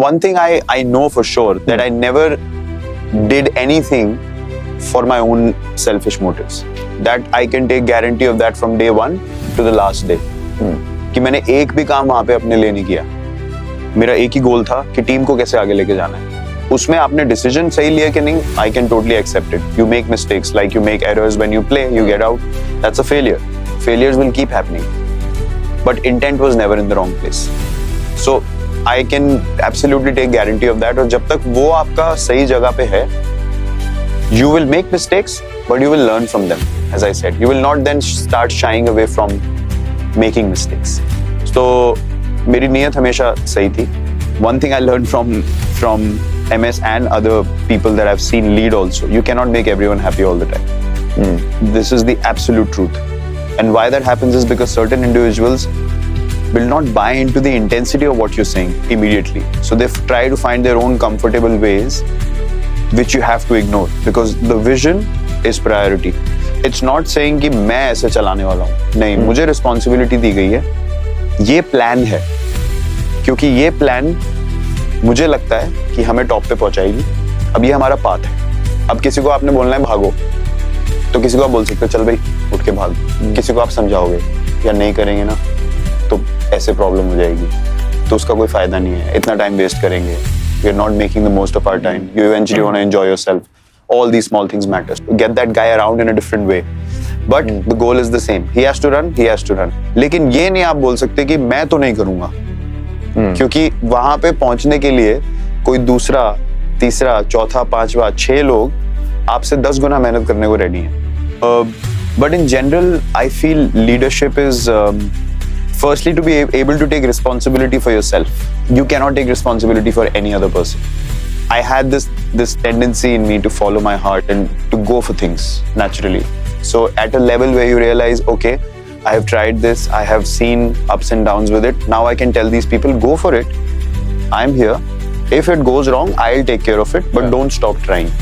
one thing I know for sure that I never did anything for my own selfish motives. That I can take guarantee of that from day one to the last day. कि मैंने एक भी काम वहां पे अपने लिए नहीं किया. मेरा एक ही गोल था कि टीम को कैसे आगे लेके जाना है. उसमें आपने डिसीजन सही लिया कि नहीं, I can totally accept it. You make mistakes, like you make errors when you play, you get out. That's a failure. Failures will keep happening. But intent was never in the wrong place. So I can absolutely take guarantee of that. और जब तक वो आपका सही जगह पे है, you will make mistakes, but you will learn from them. As I said, you will not then start shying away from making mistakes. So मेरी नीयत हमेशा सही थी. One thing I learned from MS and other people that I've seen lead also, you cannot make everyone happy all the time. This is the absolute truth. And why that happens is because certain individuals will not buy into the intensity of what you're saying immediately. So they try to find their own comfortable ways, which you have to ignore because the vision is priority. It's not saying कि मैं ऐसे चलाने वाला हूँ. नहीं, मुझे responsibility दी गई है. ये plan है. क्योंकि ये प्लान मुझे लगता है कि हमें टॉप पे पहुंचाएगी. अब ये हमारा पाथ है. अब किसी को आपने बोलना है भागो, तो किसी को आप बोल सकते हो चल भाई उठ के भाग. किसी को आप समझाओगे या नहीं करेंगे ना तो ऐसे प्रॉब्लम हो जाएगी, तो उसका कोई फायदा नहीं है. इतना टाइम वेस्ट करेंगे. We are not making the most of our time. You eventually want to enjoy yourself. All these small things matter. Get that guy around in a different way. But the goal is the same. He has to run. He has to run. लेकिन ये नहीं आप बोल सकते कि मैं तो नहीं करूँगा. क्योंकि वहां पे पहुंचने के लिए कोई दूसरा, तीसरा, चौथा, पांचवा, 6 लोग आपसे 10 गुना मेहनत करने को रेडी हैं. But in general I feel leadership is firstly to be able to take responsibility for yourself. You cannot take responsibility for any other person. I had this tendency in me to follow my heart and to go for things naturally. So at a level where you realize, okay, I have tried this, I have seen ups and downs with it. Now I can tell these people, go for it. I'm here. If it goes wrong, I'll take care of it, but don't stop trying.